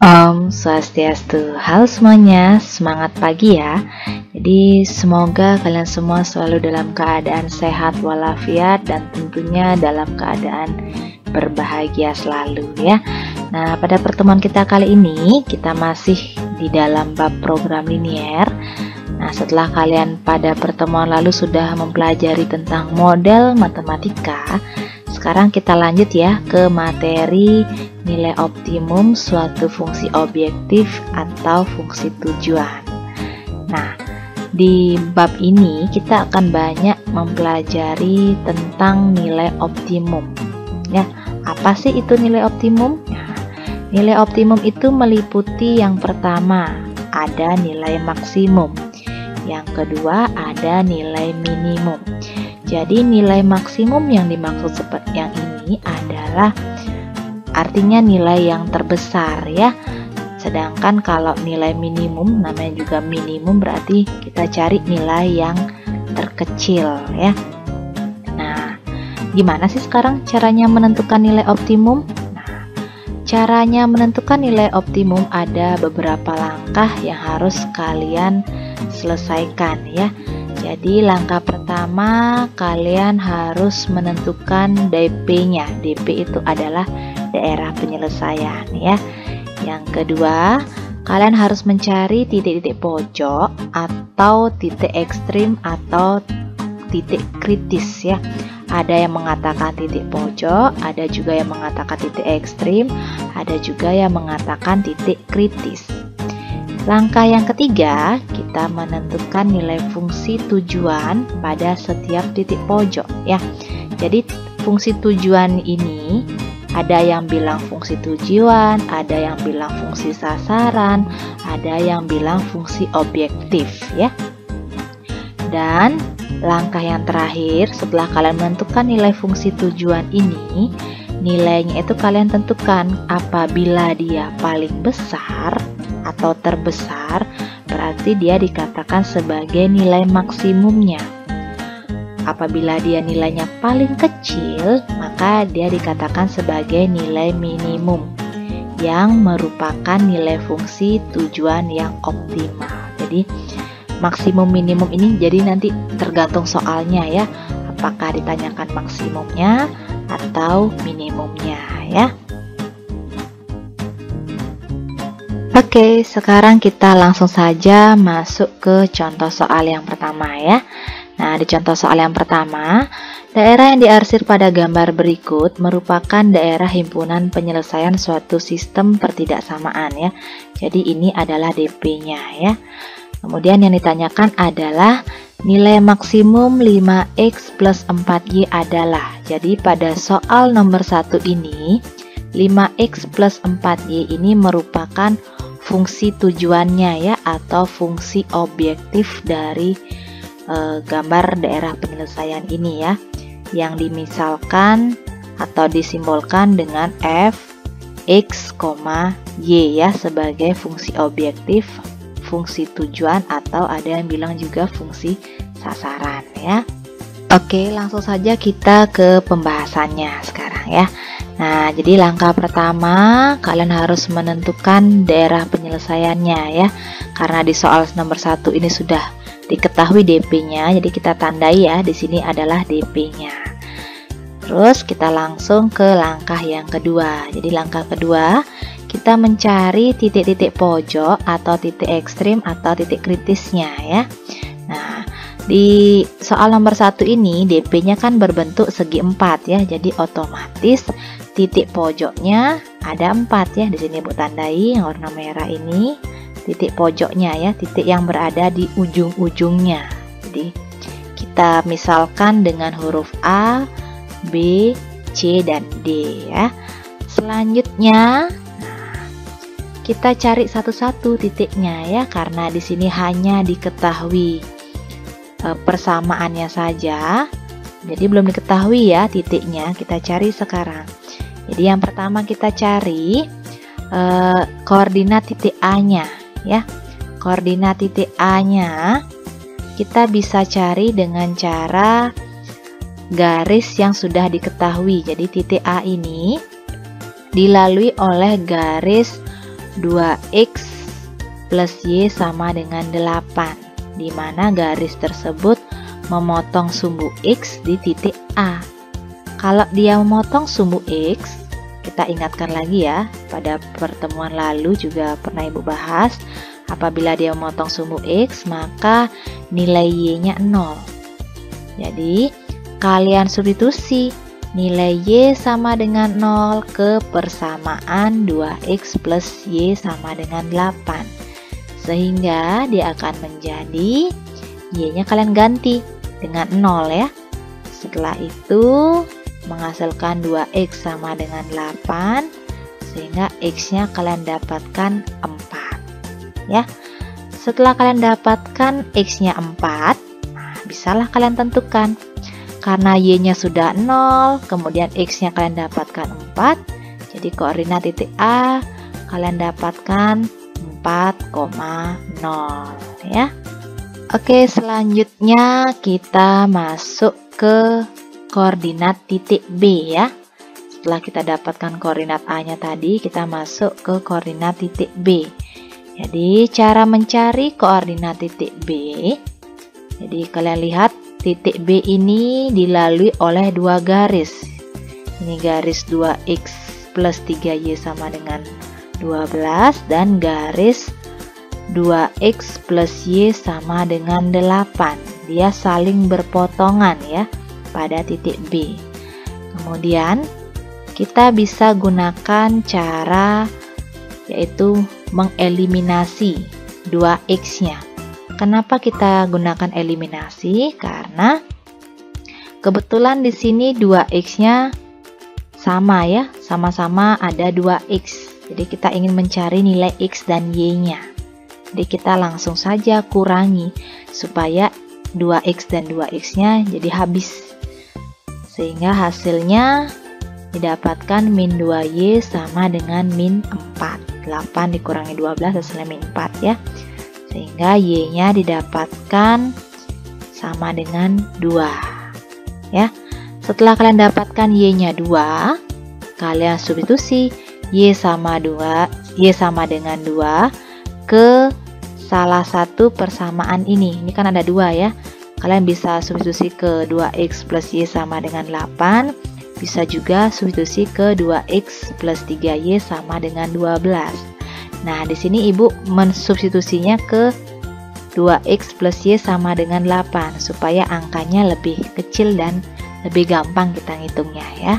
Om Swastiastu, halo semuanya, semangat pagi ya. Jadi semoga kalian semua selalu dalam keadaan sehat walafiat dan tentunya dalam keadaan berbahagia selalu ya. Nah, pada pertemuan kita kali ini kita masih di dalam bab program linier. Nah, setelah kalian pada pertemuan lalu sudah mempelajari tentang model matematika, sekarang kita lanjut ya ke materi nilai optimum suatu fungsi objektif atau fungsi tujuan. Nah, di bab ini kita akan banyak mempelajari tentang nilai optimum. Ya, apa sih itu nilai optimum? Nah, nilai optimum itu meliputi yang pertama, ada nilai maksimum. Yang kedua, ada nilai minimum. Jadi nilai maksimum yang dimaksud seperti yang ini adalah artinya nilai yang terbesar ya. Sedangkan kalau nilai minimum, namanya juga minimum, berarti kita cari nilai yang terkecil ya. Nah, gimana sih sekarang caranya menentukan nilai optimum? Nah, caranya menentukan nilai optimum ada beberapa langkah yang harus kalian selesaikan ya. Jadi langkah pertama kalian harus menentukan DP-nya. DP itu adalah daerah penyelesaian ya. Yang kedua, kalian harus mencari titik-titik pojok atau titik ekstrim atau titik kritis ya. Ada yang mengatakan titik pojok, ada juga yang mengatakan titik ekstrim, ada juga yang mengatakan titik kritis. Langkah yang ketiga, kita menentukan nilai fungsi tujuan pada setiap titik pojok ya. Jadi fungsi tujuan ini ada yang bilang fungsi tujuan, ada yang bilang fungsi sasaran, ada yang bilang fungsi objektif ya. Dan langkah yang terakhir, setelah kalian menentukan nilai fungsi tujuan ini, nilainya itu kalian tentukan. Apabila dia paling besar atau terbesar, berarti dia dikatakan sebagai nilai maksimumnya. Apabila dia nilainya paling kecil, maka dia dikatakan sebagai nilai minimum, yang merupakan nilai fungsi tujuan yang optimal. Jadi maksimum minimum ini jadi nanti tergantung soalnya ya, apakah ditanyakan maksimumnya atau minimumnya ya. Oke, sekarang kita langsung saja masuk ke contoh soal yang pertama ya. Nah, di contoh soal yang pertama, daerah yang diarsir pada gambar berikut merupakan daerah himpunan penyelesaian suatu sistem pertidaksamaan ya. Jadi ini adalah DP-nya ya. Kemudian yang ditanyakan adalah nilai maksimum 5x plus 4y adalah. Jadi pada soal nomor 1 ini, 5x plus 4y ini merupakan fungsi tujuannya ya, atau fungsi objektif dari gambar daerah penyelesaian ini ya, yang dimisalkan atau disimbolkan dengan f, x, y ya, sebagai fungsi objektif, fungsi tujuan, atau ada yang bilang juga fungsi sasaran ya. Oke, langsung saja kita ke pembahasannya sekarang ya. Nah, jadi langkah pertama kalian harus menentukan daerah penyelesaiannya ya. Karena di soal nomor 1 ini sudah diketahui DP-nya, jadi kita tandai ya, di sini adalah DP-nya. Terus kita langsung ke langkah yang kedua. Jadi langkah kedua, kita mencari titik-titik pojok atau titik ekstrim atau titik kritisnya ya. Nah, di soal nomor 1 ini DP-nya kan berbentuk segi 4 ya. Jadi otomatis titik pojoknya ada 4 ya. Di sini Bu tandai yang warna merah ini titik pojoknya ya, titik yang berada di ujung-ujungnya. Jadi kita misalkan dengan huruf A, B, C, dan D ya. Selanjutnya kita cari satu-satu titiknya ya, karena di sini hanya diketahui persamaannya saja. Jadi belum diketahui ya titiknya, kita cari sekarang. Jadi yang pertama kita cari koordinat titik A-nya ya. Koordinat titik A-nya kita bisa cari dengan cara garis yang sudah diketahui. Jadi titik A ini dilalui oleh garis 2x plus y sama dengan 8, di mana garis tersebut memotong sumbu x di titik A. Kalau dia memotong sumbu x, kita ingatkan lagi ya, pada pertemuan lalu juga pernah Ibu bahas, apabila dia memotong sumbu x, maka nilai y-nya 0. Jadi, kalian substitusi nilai y sama dengan 0 ke persamaan 2x plus y sama dengan 8. Sehingga dia akan menjadi, y-nya kalian ganti dengan 0 ya. Setelah itu menghasilkan 2x sama dengan 8, sehingga x-nya kalian dapatkan 4 ya. Setelah kalian dapatkan x-nya 4, nah, bisalah kalian tentukan. Karena y-nya sudah 0, kemudian x-nya kalian dapatkan 4, jadi koordinat titik A kalian dapatkan 4,0 ya. Oke, selanjutnya kita masuk ke koordinat titik B ya. Setelah kita dapatkan koordinat A-nya tadi, kita masuk ke koordinat titik B. Jadi, cara mencari koordinat titik B, jadi kalian lihat titik B ini dilalui oleh dua garis. Ini garis 2x plus 3y sama dengan 12 dan garis 2x plus y sama dengan 8. Dia saling berpotongan ya pada titik B. Kemudian kita bisa gunakan cara yaitu mengeliminasi 2x-nya. Kenapa kita gunakan eliminasi? Karena kebetulan di sini 2x-nya sama ya, sama-sama ada 2x. Jadi kita ingin mencari nilai x dan y-nya. Jadi kita langsung saja kurangi supaya 2x dan 2x-nya jadi habis. Sehingga hasilnya didapatkan min 2y sama dengan min 4. 8 dikurangi 12 hasilnya min 4 ya. Sehingga y-nya didapatkan sama dengan 2 ya. Setelah kalian dapatkan y-nya 2, kalian substitusi y sama dengan 2 ke salah satu persamaan ini. Ini kan ada 2 ya. Kalian bisa substitusi ke 2x plus y sama dengan 8, bisa juga substitusi ke 2x plus 3y sama dengan 12. Nah, di sini Ibu mensubstitusinya ke 2x plus y sama dengan 8 supaya angkanya lebih kecil dan lebih gampang kita ngitungnya ya.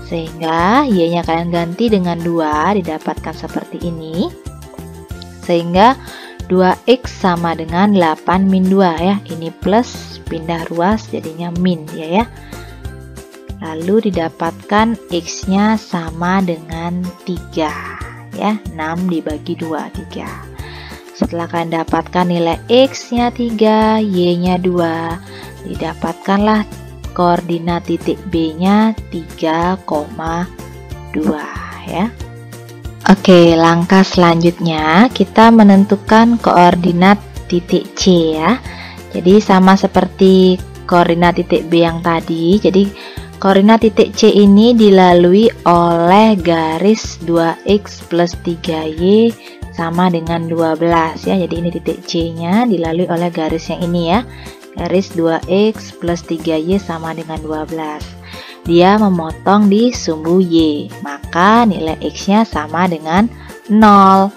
Sehingga y-nya kalian ganti dengan 2, didapatkan seperti ini. Sehingga 2x sama dengan 8 min 2 ya. Ini plus, pindah ruas jadinya min ya. Lalu didapatkan x-nya sama dengan 3. Ya, 6 dibagi 2, 3. Setelah kalian dapatkan nilai x-nya 3, y-nya 2, didapatkanlah koordinat titik B-nya 3,2 ya. Oke, langkah selanjutnya kita menentukan koordinat titik C ya. Jadi sama seperti koordinat titik B yang tadi. Jadi koordinat titik C ini dilalui oleh garis 2x plus 3y sama dengan 12 ya. Jadi ini titik C-nya dilalui oleh garis yang ini ya. Garis 2x plus 3y sama dengan 12. Dia memotong di sumbu y, maka nilai x-nya sama dengan 0.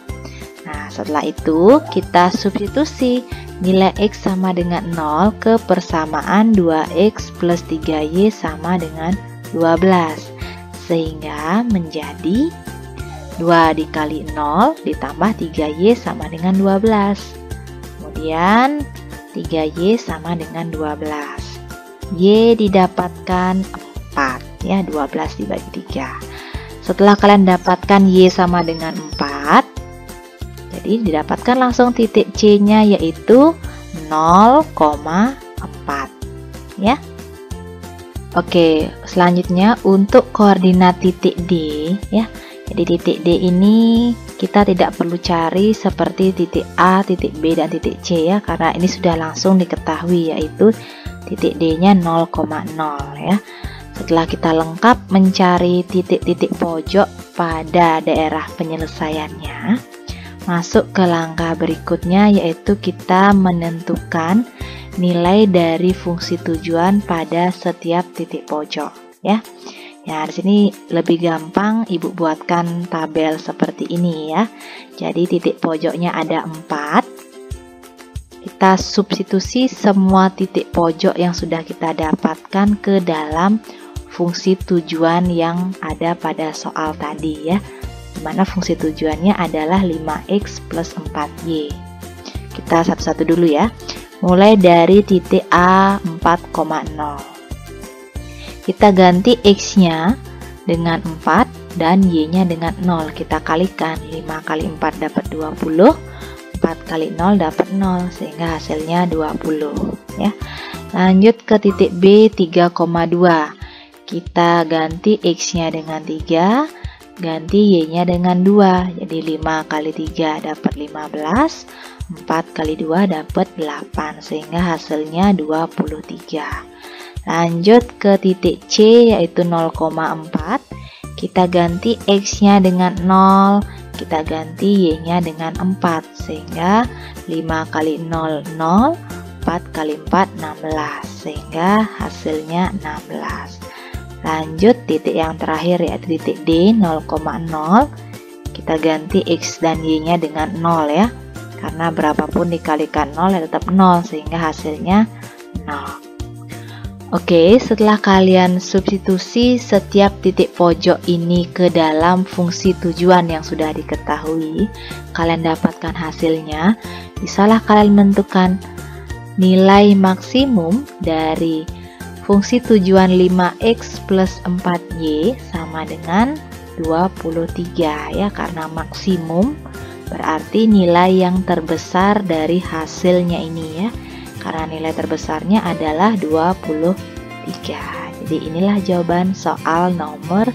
Nah, setelah itu kita substitusi nilai x sama dengan 0 ke persamaan 2x plus 3y sama dengan 12. Sehingga menjadi 2 dikali 0 ditambah 3y sama dengan 12. Kemudian 3y sama dengan 12. Y didapatkan 4 ya, 12 dibagi 3. Setelah kalian dapatkan y sama dengan 4, jadi didapatkan langsung titik C-nya yaitu 0,4 ya. Oke, selanjutnya untuk koordinat titik D ya. Jadi titik D ini kita tidak perlu cari seperti titik A, titik B dan titik C ya, karena ini sudah langsung diketahui yaitu titik D-nya 0,0 ya. Setelah kita lengkap mencari titik-titik pojok pada daerah penyelesaiannya, masuk ke langkah berikutnya, yaitu kita menentukan nilai dari fungsi tujuan pada setiap titik pojok, ya. Ya, di sini lebih gampang Ibu buatkan tabel seperti ini ya. Jadi titik pojoknya ada 4. Kita substitusi semua titik pojok yang sudah kita dapatkan ke dalam fungsi tujuan yang ada pada soal tadi ya. Dimana fungsi tujuannya adalah 5x plus 4y. Kita satu-satu dulu ya. Mulai dari titik A 4,0. Kita ganti X-nya dengan 4 dan Y-nya dengan 0. Kita kalikan, 5 kali 4 dapat 20, 4 kali 0 dapat 0, sehingga hasilnya 20 ya. Lanjut ke titik B 3,2. Kita ganti X-nya dengan 3, ganti Y-nya dengan 2. Jadi 5 kali 3 dapat 15, 4 kali 2 dapat 8, sehingga hasilnya 23. Lanjut ke titik C yaitu 0,4. Kita ganti X-nya dengan 0, kita ganti Y-nya dengan 4, sehingga 5 kali 0, 0, 4 kali 4, 16, sehingga hasilnya 16. Lanjut titik yang terakhir yaitu titik D 0,0. Kita ganti X dan Y-nya dengan 0 ya, karena berapapun dikalikan 0 ya tetap 0, sehingga hasilnya 0. Oke, setelah kalian substitusi setiap titik pojok ini ke dalam fungsi tujuan yang sudah diketahui, kalian dapatkan hasilnya. Bisalah kalian menentukan nilai maksimum dari fungsi tujuan 5x plus 4y sama dengan 23 ya, karena maksimum berarti nilai yang terbesar dari hasilnya ini ya. Karena nilai terbesarnya adalah 23. Jadi inilah jawaban soal nomor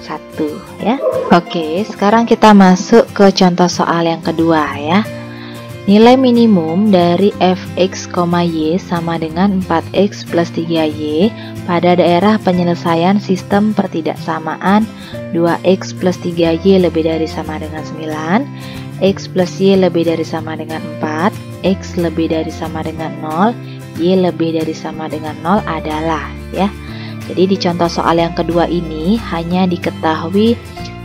1 ya. Oke, sekarang kita masuk ke contoh soal yang kedua ya. Nilai minimum dari fx, y sama dengan 4x plus 3y pada daerah penyelesaian sistem pertidaksamaan 2x plus 3y lebih dari sama dengan 9, x plus y lebih dari sama dengan 4, X lebih dari sama dengan 0, Y lebih dari sama dengan 0 adalah ya. Jadi di contoh soal yang kedua ini hanya diketahui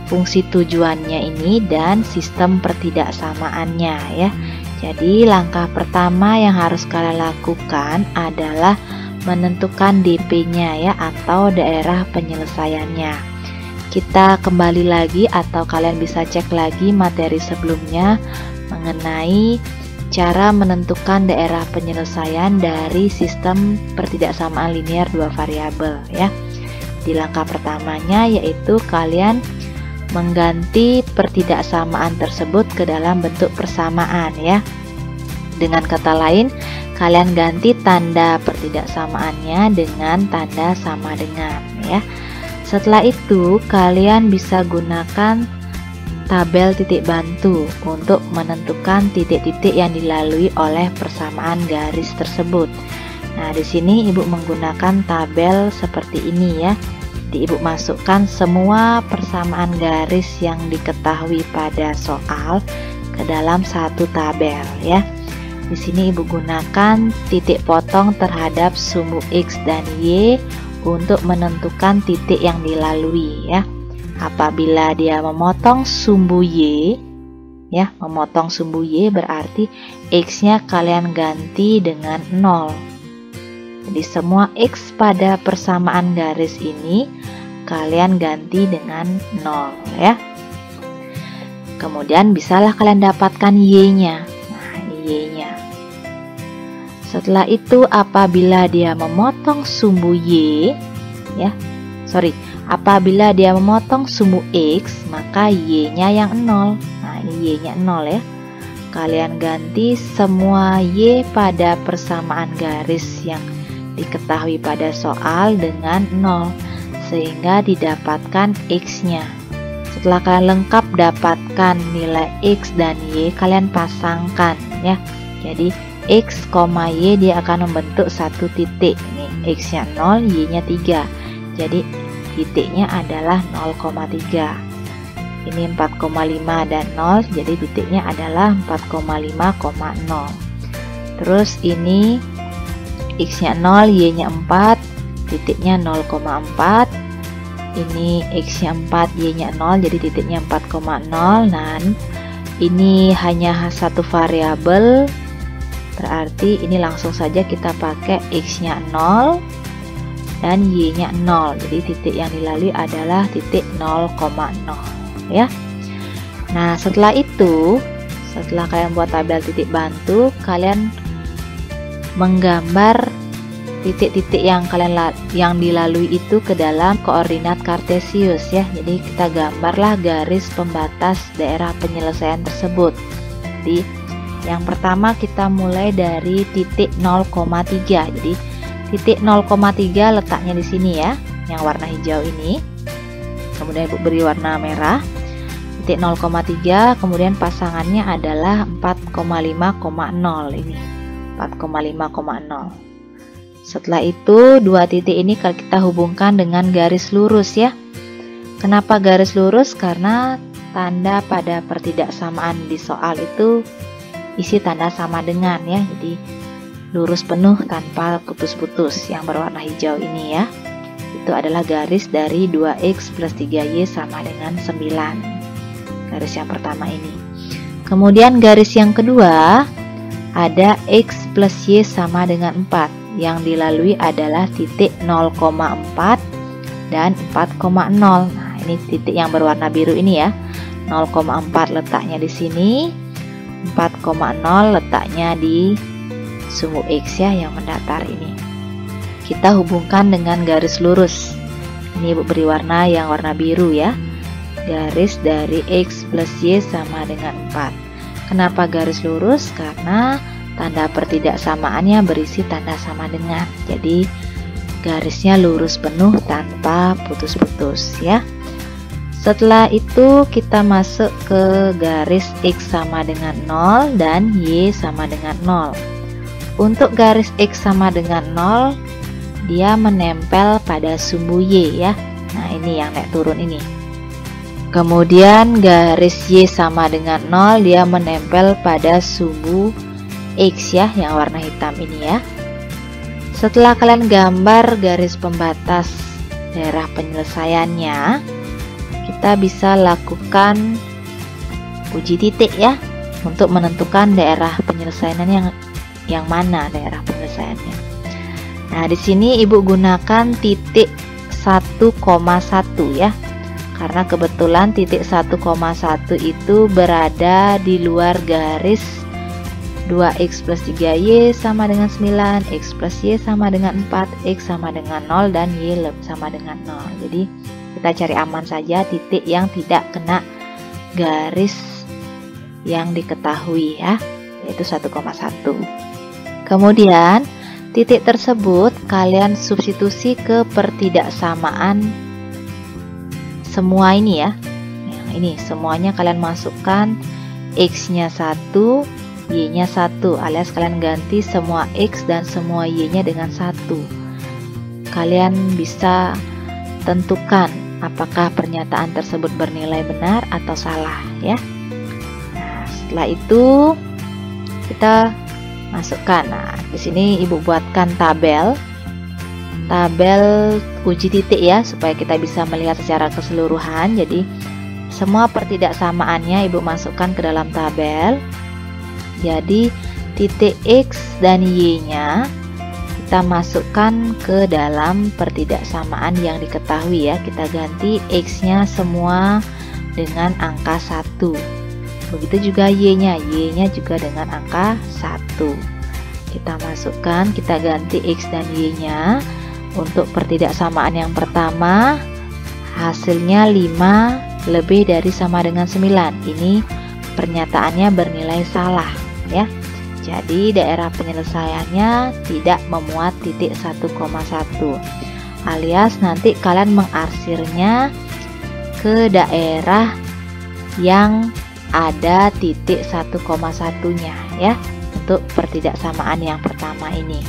fungsi tujuannya ini dan sistem pertidaksamaannya ya. Jadi langkah pertama yang harus kalian lakukan adalah menentukan DP-nya ya, atau daerah penyelesaiannya. Kita kembali lagi atau kalian bisa cek lagi materi sebelumnya mengenai cara menentukan daerah penyelesaian dari sistem pertidaksamaan linear dua variabel ya. Di langkah pertamanya yaitu kalian mengganti pertidaksamaan tersebut ke dalam bentuk persamaan ya. Dengan kata lain, kalian ganti tanda pertidaksamaannya dengan tanda sama dengan ya. Setelah itu kalian bisa gunakan tabel titik bantu untuk menentukan titik-titik yang dilalui oleh persamaan garis tersebut. Nah, di sini Ibu menggunakan tabel seperti ini ya. Jadi Ibu masukkan semua persamaan garis yang diketahui pada soal ke dalam satu tabel ya. Di sini Ibu gunakan titik potong terhadap sumbu X dan Y untuk menentukan titik yang dilalui ya. Apabila dia memotong sumbu Y ya, memotong sumbu Y berarti X-nya kalian ganti dengan 0. Jadi semua X pada persamaan garis ini kalian ganti dengan 0 ya. Kemudian bisalah kalian dapatkan Y-nya. Nah, Y-nya. Setelah itu apabila dia memotong sumbu Y ya, apabila dia memotong sumbu X, maka Y-nya yang 0. Nah, ini Y-nya 0 ya. Kalian ganti semua Y pada persamaan garis yang diketahui pada soal dengan 0, sehingga didapatkan X-nya. Setelah kalian lengkap dapatkan nilai X dan Y, kalian pasangkan ya. Jadi X, Y dia akan membentuk satu titik. Ini X-nya 0, Y-nya 3. Jadi titiknya adalah 0,3. Ini 4,5 dan 0, jadi titiknya adalah 4,5,0. Terus ini X-nya 0, Y-nya 4, titiknya 0,4. Ini X-nya 4, Y-nya 0, jadi titiknya 4,0. Dan ini hanya satu variabel, berarti ini langsung saja kita pakai X-nya 0 dan Y-nya 0. Jadi titik yang dilalui adalah titik 0,0 ya. Nah, setelah itu, setelah kalian buat tabel titik bantu, kalian menggambar titik-titik yang dilalui itu ke dalam koordinat kartesius ya. Jadi kita gambarlah garis pembatas daerah penyelesaian tersebut. Jadi yang pertama kita mulai dari titik 0,3. Jadi titik 0,3 letaknya di sini ya, yang warna hijau ini. Kemudian Ibu beri warna merah. Titik 0,3, kemudian pasangannya adalah 4,5,0 ini. 4,5,0. Setelah itu dua titik ini kalau kita hubungkan dengan garis lurus ya. Kenapa garis lurus? Karena tanda pada pertidaksamaan di soal itu isi tanda sama dengan ya. Jadi lurus penuh tanpa putus-putus yang berwarna hijau ini ya. Itu adalah garis dari 2x plus 3y sama dengan 9. Garis yang pertama ini. Kemudian garis yang kedua ada x plus y sama dengan 4. Yang dilalui adalah titik 0,4 dan 4,0. Nah, ini titik yang berwarna biru ini ya. 0,4 letaknya di sini, 4,0 letaknya di sumbu x ya yang mendatar ini. Kita hubungkan dengan garis lurus. Ini Ibu beri warna yang warna biru ya. Garis dari x plus y sama dengan 4. Kenapa garis lurus? Karena tanda pertidaksamaannya berisi tanda sama dengan. Jadi garisnya lurus penuh tanpa putus-putus ya. Setelah itu kita masuk ke garis x sama dengan 0 dan y sama dengan 0. Untuk garis x sama dengan 0, dia menempel pada sumbu y ya. Nah, ini yang naik turun ini. Kemudian garis y sama dengan 0, dia menempel pada sumbu x ya, yang warna hitam ini ya. Setelah kalian gambar garis pembatas daerah penyelesaiannya, kita bisa lakukan uji titik ya, untuk menentukan daerah penyelesaiannya yang mana daerah penyelesaiannya. Nah, di sini Ibu gunakan titik 1,1 ya. Karena kebetulan titik 1,1 itu berada di luar garis 2x plus 3y sama dengan 9, x plus y sama dengan 4, x sama dengan 0, dan y sama dengan 0. Jadi kita cari aman saja titik yang tidak kena garis yang diketahui ya, yaitu 1,1. Kemudian titik tersebut kalian substitusi ke pertidaksamaan semua ini ya. Nah, ini semuanya kalian masukkan x-nya 1, y-nya 1, alias kalian ganti semua x dan semua y-nya dengan 1. Kalian bisa tentukan apakah pernyataan tersebut bernilai benar atau salah ya. Nah, setelah itu kita masukkan. Nah, di sini Ibu buatkan tabel uji titik ya, supaya kita bisa melihat secara keseluruhan. Jadi semua pertidaksamaannya Ibu masukkan ke dalam tabel. Jadi titik x dan y nya kita masukkan ke dalam pertidaksamaan yang diketahui ya. Kita ganti x nya semua dengan angka 1. Begitu juga y nya juga dengan angka 1. Kita masukkan, kita ganti x dan y nya. Untuk pertidaksamaan yang pertama, hasilnya 5 lebih dari sama dengan 9. Ini pernyataannya bernilai salah ya. Jadi daerah penyelesaiannya tidak memuat titik 1,1, alias nanti kalian mengarsirnya ke daerah yang ada titik 1,1-nya ya, untuk pertidaksamaan yang pertama ini.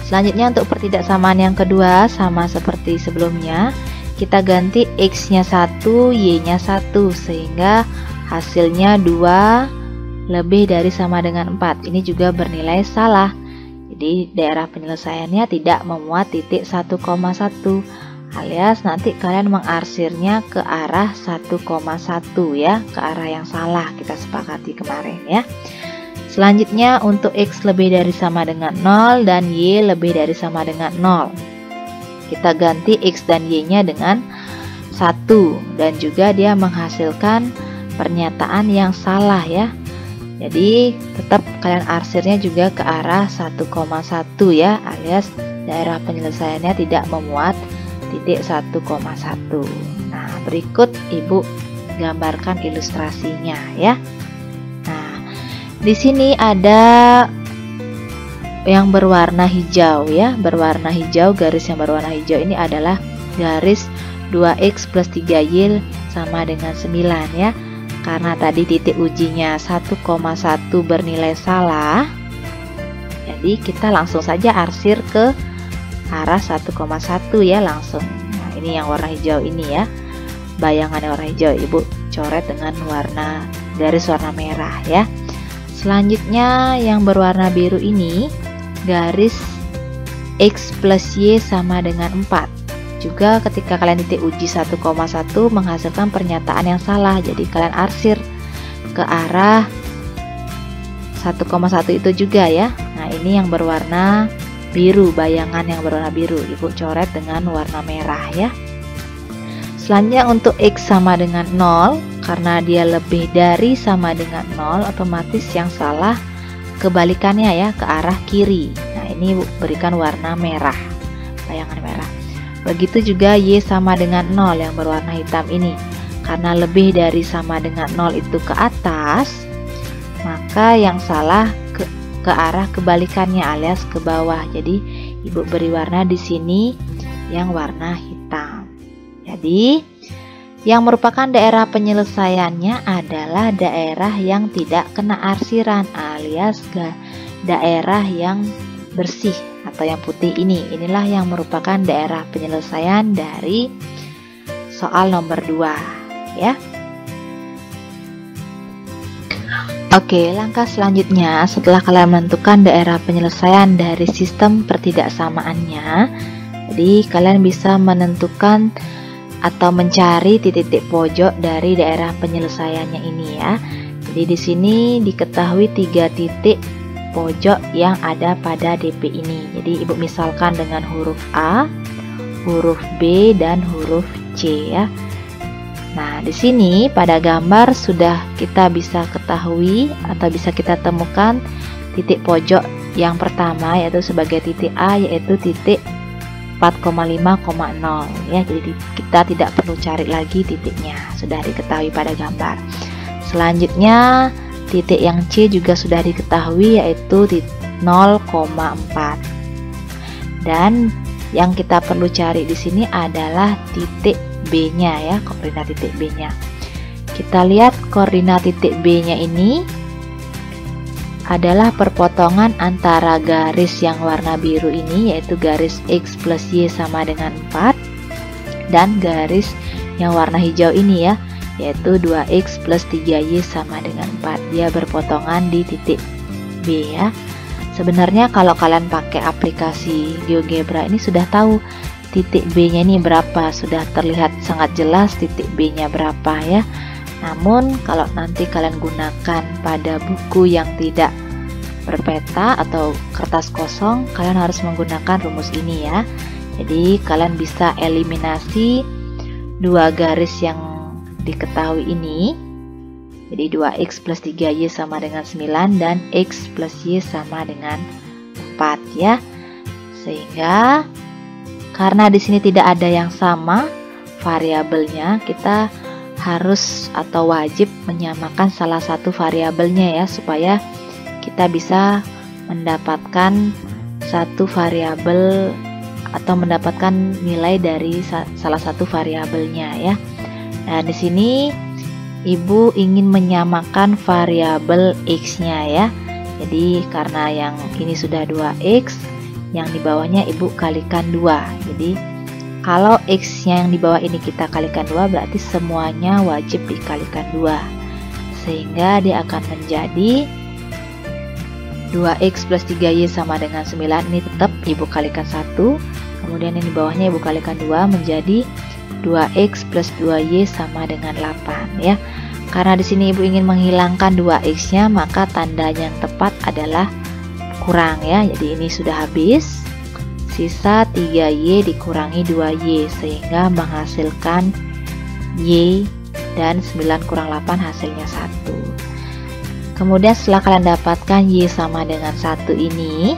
Selanjutnya untuk pertidaksamaan yang kedua, sama seperti sebelumnya, kita ganti X-nya 1, Y-nya 1, sehingga hasilnya 2 lebih dari sama dengan 4. Ini juga bernilai salah. Jadi daerah penyelesaiannya tidak memuat titik 1,1, alias nanti kalian mengarsirnya ke arah 1,1 ya, ke arah yang salah kita sepakati kemarin ya. Selanjutnya untuk X lebih dari sama dengan 0 dan Y lebih dari sama dengan 0. Kita ganti X dan Y-nya dengan 1, dan juga dia menghasilkan pernyataan yang salah ya. Jadi tetap kalian arsirnya juga ke arah 1,1 ya, alias daerah penyelesaiannya tidak memuat titik 1,1. Nah, berikut Ibu gambarkan ilustrasinya ya. Nah, di sini ada yang berwarna hijau ya, berwarna hijau, garis yang berwarna hijau ini adalah garis 2X plus 3Y sama dengan 9 ya. Karena tadi titik ujinya 1,1 bernilai salah, jadi kita langsung saja arsir ke arah 1,1 ya langsung. Nah, ini yang warna hijau ini ya, bayangan warna hijau Ibu coret dengan warna garis warna merah ya. Selanjutnya yang berwarna biru ini, garis X plus Y sama dengan 4. Juga ketika kalian titik uji 1,1 menghasilkan pernyataan yang salah, jadi kalian arsir ke arah 1,1 itu juga ya. Nah, ini yang berwarna biru, bayangan yang berwarna biru Ibu coret dengan warna merah ya. Selanjutnya untuk X sama dengan 0, karena dia lebih dari sama dengan 0, otomatis yang salah kebalikannya ya, ke arah kiri. Nah, ini berikan warna merah, bayangan merah. Begitu juga Y sama dengan 0 yang berwarna hitam ini. Karena lebih dari sama dengan 0 itu ke atas, maka yang salah ke arah kebalikannya alias ke bawah. Jadi Ibu beri warna di sini yang warna hitam. Jadi yang merupakan daerah penyelesaiannya adalah daerah yang tidak kena arsiran alias daerah yang bersih atau yang putih ini. Inilah yang merupakan daerah penyelesaian dari soal nomor 2 ya. Oke, langkah selanjutnya setelah kalian menentukan daerah penyelesaian dari sistem pertidaksamaannya, jadi kalian bisa menentukan atau mencari titik-titik pojok dari daerah penyelesaiannya ini ya. Jadi di sini diketahui 3 titik pojok yang ada pada DP ini. Jadi Ibu misalkan dengan huruf A, huruf B, dan huruf C ya. Nah, di sini pada gambar sudah kita bisa ketahui atau bisa kita temukan titik pojok yang pertama yaitu sebagai titik A, yaitu titik 4,5,0 ya. Jadi kita tidak perlu cari lagi titiknya, sudah diketahui pada gambar. Selanjutnya titik yang C juga sudah diketahui yaitu 0,4. Dan yang kita perlu cari di sini adalah titik B-nya ya, koordinat titik B-nya. Kita lihat koordinat titik B-nya ini adalah perpotongan antara garis yang warna biru ini yaitu garis X plus Y sama dengan 4 dan garis yang warna hijau ini ya, yaitu 2X plus 3Y sama dengan 4. Dia berpotongan di titik B ya. Sebenarnya kalau kalian pakai aplikasi GeoGebra ini sudah tahu titik B-nya ini berapa, sudah terlihat sangat jelas titik B-nya berapa ya. Namun kalau nanti kalian gunakan pada buku yang tidak berpeta atau kertas kosong, kalian harus menggunakan rumus ini ya. Jadi kalian bisa eliminasi 2 garis yang diketahui ini. Jadi 2X plus 3Y sama dengan 9 dan X plus Y sama dengan 4 ya. Sehingga karena di sini tidak ada yang sama variabelnya, kita harus atau wajib menyamakan salah satu variabelnya ya, supaya kita bisa mendapatkan satu variabel atau mendapatkan nilai dari salah satu variabelnya ya. Nah, di sini Ibu ingin menyamakan variabel X-nya ya. Jadi karena yang ini sudah 2X, yang di bawahnya Ibu kalikan 2. Jadi Kalau X-nya yang di bawah ini kita kalikan 2, berarti semuanya wajib dikalikan 2. Sehingga dia akan menjadi 2X plus 3Y sama dengan 9. Ini tetap Ibu kalikan 1. Kemudian yang di bawahnya Ibu kalikan 2 menjadi 2X plus 2Y sama dengan 8 ya. Karena di sini Ibu ingin menghilangkan 2X-nya, maka tanda yang tepat adalah kurang ya. Jadi ini sudah habis. Sisa 3Y dikurangi 2Y sehingga menghasilkan Y, dan 9 kurang 8 hasilnya 1. Kemudian setelah kalian dapatkan Y sama dengan 1 ini,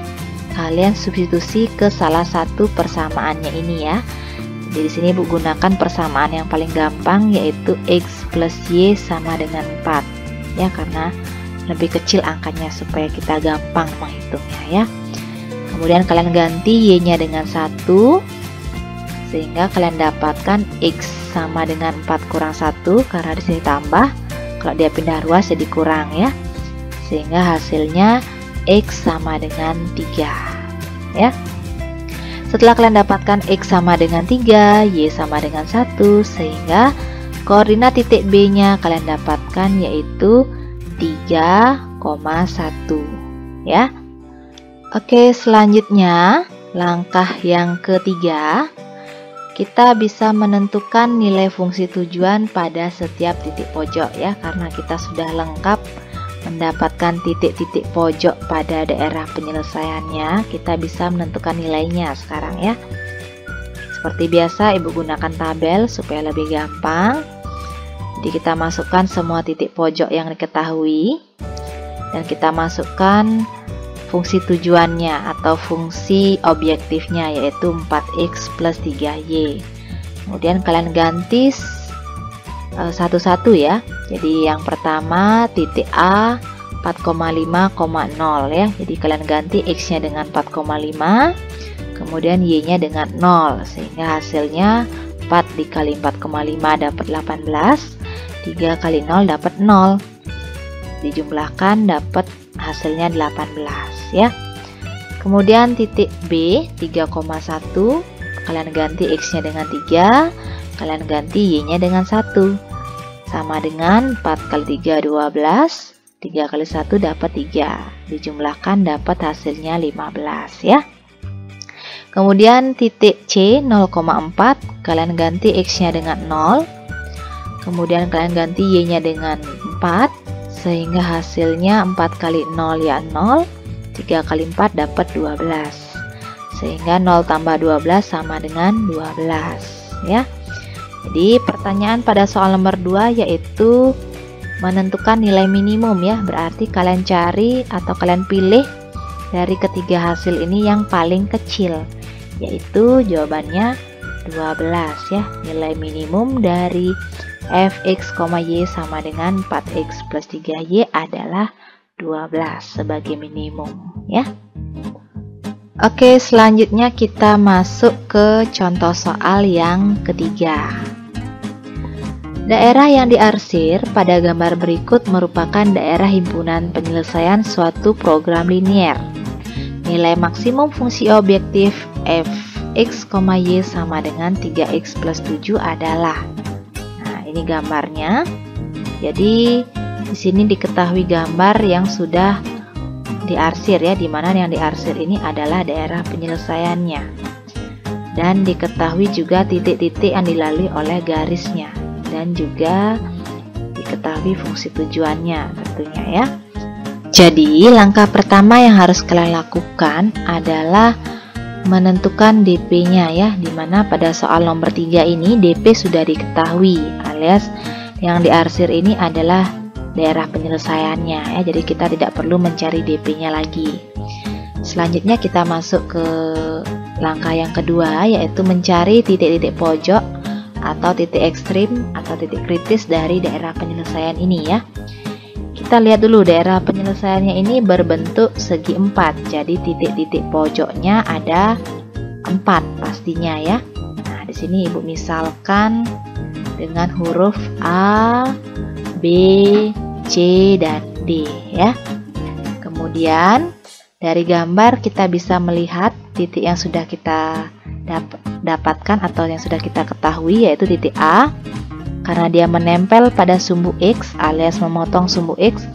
kalian substitusi ke salah satu persamaannya ini ya. Jadi di sini Ibu gunakan persamaan yang paling gampang, yaitu X plus Y sama dengan 4 ya, karena lebih kecil angkanya supaya kita gampang menghitungnya ya. Kemudian kalian ganti Y-nya dengan 1 sehingga kalian dapatkan X sama dengan 4 kurang 1, karena di sini tambah, kalau dia pindah ruas jadi kurang ya. Sehingga hasilnya X sama dengan 3 ya. Setelah kalian dapatkan X sama dengan 3, Y sama dengan 1, sehingga koordinat titik B-nya kalian dapatkan yaitu 3,1 ya. Oke, selanjutnya langkah yang ketiga, kita bisa menentukan nilai fungsi tujuan pada setiap titik pojok ya, karena kita sudah lengkap mendapatkan titik-titik pojok pada daerah penyelesaiannya. Kita bisa menentukan nilainya sekarang ya. Seperti biasa Ibu gunakan tabel supaya lebih gampang. Jadi kita masukkan semua titik pojok yang diketahui dan kita masukkan fungsi tujuannya atau fungsi objektifnya, yaitu 4X plus 3Y. Kemudian kalian ganti satu-satu ya. Jadi yang pertama titik A 4,5,0 ya. Jadi kalian ganti X-nya dengan 4,5, kemudian Y-nya dengan 0, sehingga hasilnya 4 dikali 4,5 dapat 18, 3 kali 0 dapat 0. Dijumlahkan dapat hasilnya 18 ya. Kemudian titik B 3,1, kalian ganti X-nya dengan 3, kalian ganti Y-nya dengan 1, sama dengan 4 kali 3 12, 3 kali 1 dapat 3, dijumlahkan dapat hasilnya 15 ya. Kemudian titik C 0,4, kalian ganti X-nya dengan 0, kemudian kalian ganti Y-nya dengan 4, sehingga hasilnya 4 kali 0 ya 0, 3 kali 4 dapat 12, sehingga 0 tambah 12 sama dengan 12 ya. Jadi pertanyaan pada soal nomor 2 yaitu menentukan nilai minimum ya, berarti kalian cari atau kalian pilih dari ketiga hasil ini yang paling kecil, yaitu jawabannya 12 ya. Nilai minimum dari fx, y sama dengan 4x plus 3y adalah 12 sebagai minimum ya. Oke, selanjutnya kita masuk ke contoh soal yang ketiga. Daerah yang diarsir pada gambar berikut merupakan daerah himpunan penyelesaian suatu program linier. Nilai maksimum fungsi objektif fx, y sama dengan 3x plus 7 adalah. Ini gambarnya. Jadi di sini diketahui gambar yang sudah diarsir ya, dimana yang diarsir ini adalah daerah penyelesaiannya, dan diketahui juga titik-titik yang dilalui oleh garisnya, dan juga diketahui fungsi tujuannya tentunya ya. Jadi langkah pertama yang harus kalian lakukan adalah menentukan DP-nya ya, dimana pada soal nomor 3 ini DP sudah diketahui, alias yang diarsir ini adalah daerah penyelesaiannya ya, jadi kita tidak perlu mencari DP-nya lagi. Selanjutnya kita masuk ke langkah yang kedua, yaitu mencari titik-titik pojok atau titik ekstrim atau titik kritis dari daerah penyelesaian ini ya. Kita lihat dulu daerah penyelesaiannya ini berbentuk segi 4, jadi titik-titik pojoknya ada 4 pastinya ya. Nah, di sini Ibu misalkan dengan huruf A, B, C, dan D ya. Kemudian dari gambar kita bisa melihat titik yang sudah kita dapatkan atau yang sudah kita ketahui yaitu titik A. Karena dia menempel pada sumbu X alias memotong sumbu X,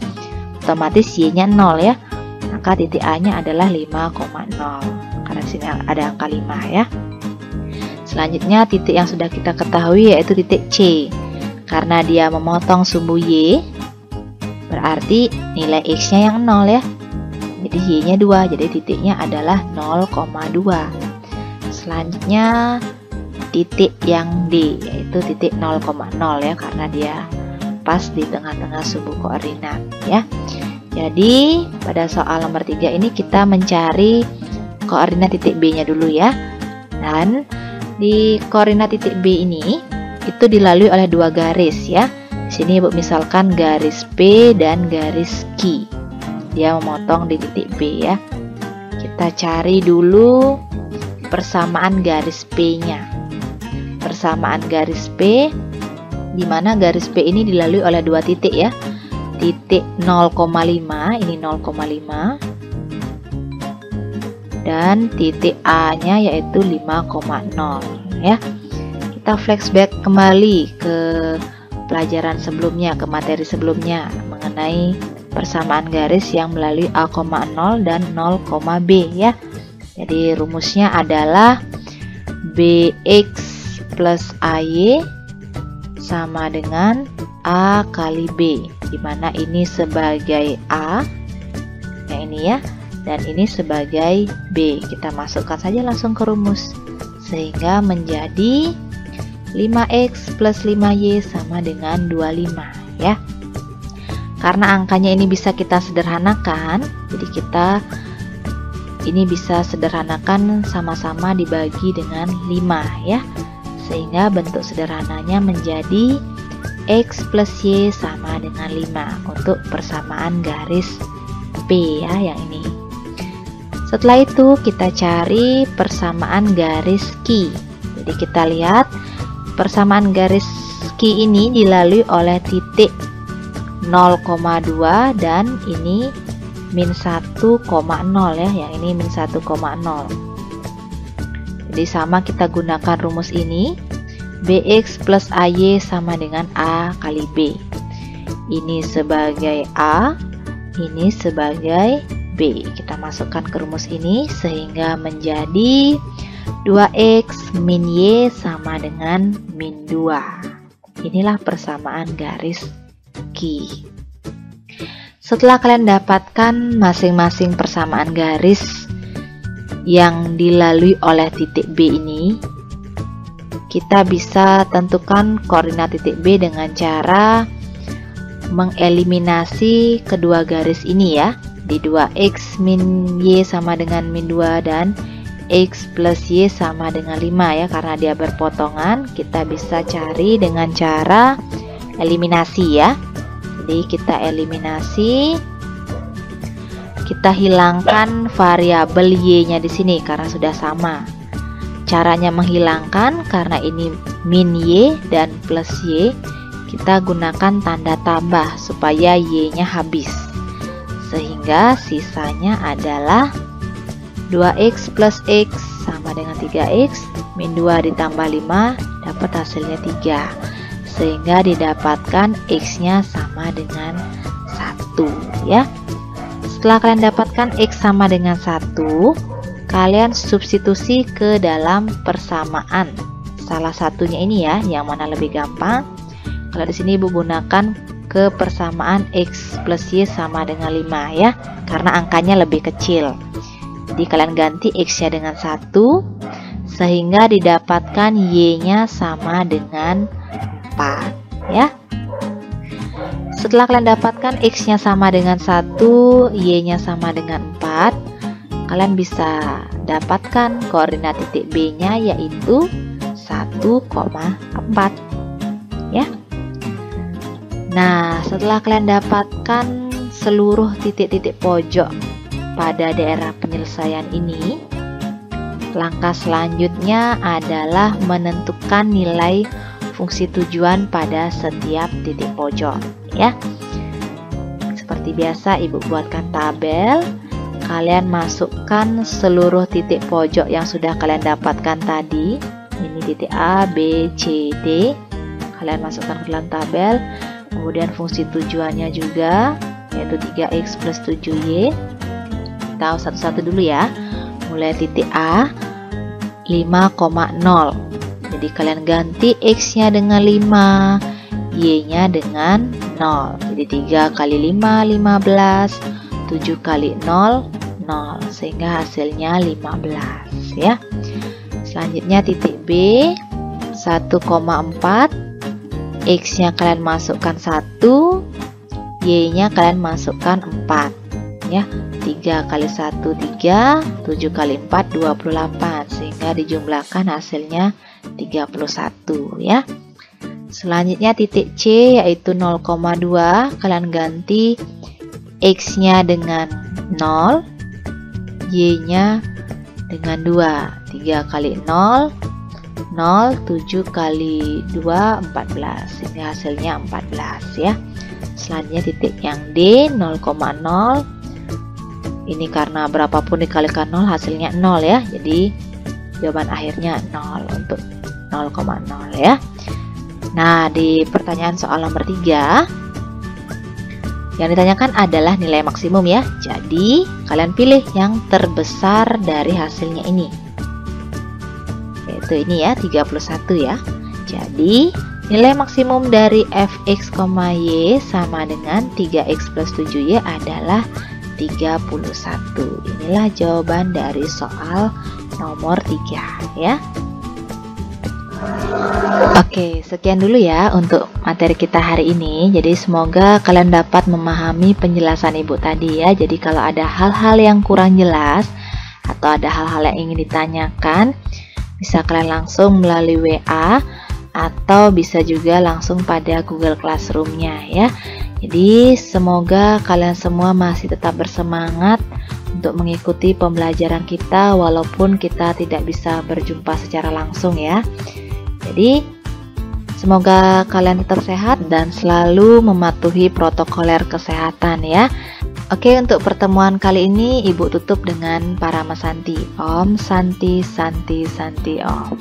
otomatis Y-nya 0 ya. Maka titik A-nya adalah 5,0. Karena di sini ada angka 5 ya. Selanjutnya titik yang sudah kita ketahui yaitu titik C. Karena dia memotong sumbu Y, berarti nilai X-nya yang 0 ya. Jadi Y-nya 2, jadi titiknya adalah 0,2. Selanjutnya titik yang D, yaitu titik 0,0 ya, karena dia pas di tengah-tengah sumbu koordinat ya. Jadi pada soal nomor 3 ini kita mencari koordinat titik B-nya dulu ya. Dan di koordinat titik B ini itu dilalui oleh dua garis ya. Di sini Ibu misalkan garis P dan garis Q. Dia memotong di titik B ya. Kita cari dulu persamaan garis P-nya. Persamaan garis P, di mana garis P ini dilalui oleh dua titik ya. Titik 0,5, ini 0,5, dan titik A-nya yaitu 5,0 ya. Kita flashback kembali ke pelajaran sebelumnya, ke materi sebelumnya mengenai persamaan garis yang melalui A, 0 dan 0, B ya. Jadi rumusnya adalah BX plus AY sama dengan A kali B, dimana ini sebagai A yang ini ya, dan ini sebagai B. Kita masukkan saja langsung ke rumus, sehingga menjadi 5X plus 5Y sama dengan 25 ya. Karena angkanya ini bisa kita sederhanakan, jadi kita ini bisa sederhanakan sama-sama dibagi dengan 5 ya. Sehingga bentuk sederhananya menjadi X plus Y sama dengan 5 untuk persamaan garis P ya, yang ini. Setelah itu kita cari persamaan garis Q. Jadi kita lihat persamaan garis Q ini dilalui oleh titik 0,2 dan ini min 1,0 ya, yang ini min 1,0. Jadi sama kita gunakan rumus ini, BX plus AY sama dengan A kali B. Ini sebagai A, ini sebagai B. Kita masukkan ke rumus ini sehingga menjadi 2X min Y sama dengan min 2. Inilah persamaan garis Q. Setelah kalian dapatkan masing-masing persamaan garis yang dilalui oleh titik B ini, kita bisa tentukan koordinat titik B dengan cara mengeliminasi kedua garis ini ya. Di 2X min Y sama dengan min 2 dan X plus Y sama dengan 5 ya, karena dia berpotongan. Kita bisa cari dengan cara eliminasi ya. Jadi kita eliminasi, kita hilangkan variabel Y-nya di sini karena sudah sama. Caranya menghilangkan, karena ini min Y dan plus Y, kita gunakan tanda tambah supaya Y-nya habis. Sehingga sisanya adalah 2X plus X sama dengan 3X, min 2 ditambah 5 dapat hasilnya 3. Sehingga didapatkan X-nya sama dengan 1 ya. Setelah kalian dapatkan X sama dengan 1, kalian substitusi ke dalam persamaan. Salah satunya ini ya, yang mana lebih gampang. Kalau di sini Ibu gunakan ke persamaan X plus Y sama dengan 5 ya, karena angkanya lebih kecil. Jadi kalian ganti X-nya dengan 1, sehingga didapatkan Y-nya sama dengan 4 ya. Setelah kalian dapatkan X-nya sama dengan 1, Y-nya sama dengan 4, kalian bisa dapatkan koordinat titik B-nya yaitu 1,4 ya. Nah, setelah kalian dapatkan seluruh titik-titik pojok pada daerah penyelesaian ini, langkah selanjutnya adalah menentukan nilai fungsi tujuan pada setiap titik pojok ya. Seperti biasa Ibu buatkan tabel. kalian masukkan seluruh titik pojok yang sudah kalian dapatkan tadi. Ini titik A, B, C, D. Kalian masukkan ke dalam tabel. Kemudian fungsi tujuannya juga, yaitu 3x plus 7y. Kita satu-satu dulu ya. Mulai titik A, 5,0. Jadi kalian ganti x-nya dengan 5, y-nya dengan 0. Jadi 3 kali 5, 15. 7 kali 0, 0. Sehingga hasilnya 15 ya. Selanjutnya titik B, 1,4. X-nya kalian masukkan 1, Y-nya kalian masukkan 4 ya. 3 kali 1 3, 7 kali 4 28, sehingga dijumlahkan hasilnya 31 ya. Selanjutnya titik C, yaitu 0,2. Kalian ganti X-nya dengan 0, Y-nya dengan 2. 3 kali 0, 0, 7 kali 2, 14, sehingga hasilnya 14 ya. Selanjutnya titik yang D, 0,0. Ini karena berapapun dikalikan 0 hasilnya 0 ya. Jadi jawaban akhirnya 0 untuk 0,0 ya. Nah, di pertanyaan soal nomor 3 yang ditanyakan adalah nilai maksimum ya. Jadi kalian pilih yang terbesar dari hasilnya ini. Yaitu ini ya, 31 ya. Jadi nilai maksimum dari fx, y sama dengan 3x plus 7y adalah 31. Inilah jawaban dari soal nomor 3 ya. Oke, sekian dulu ya untuk materi kita hari ini. Jadi semoga kalian dapat memahami penjelasan ibu tadi ya. Jadi kalau ada hal-hal yang kurang jelas atau ada hal-hal yang ingin ditanyakan, bisa kalian langsung melalui WA atau bisa juga langsung pada Google Classroom-nya ya. Jadi semoga kalian semua masih tetap bersemangat untuk mengikuti pembelajaran kita walaupun kita tidak bisa berjumpa secara langsung ya. Jadi semoga kalian tetap sehat dan selalu mematuhi protokoler kesehatan ya. Oke, untuk pertemuan kali ini Ibu tutup dengan Parama Santi. Om Santi Santi Santi Om.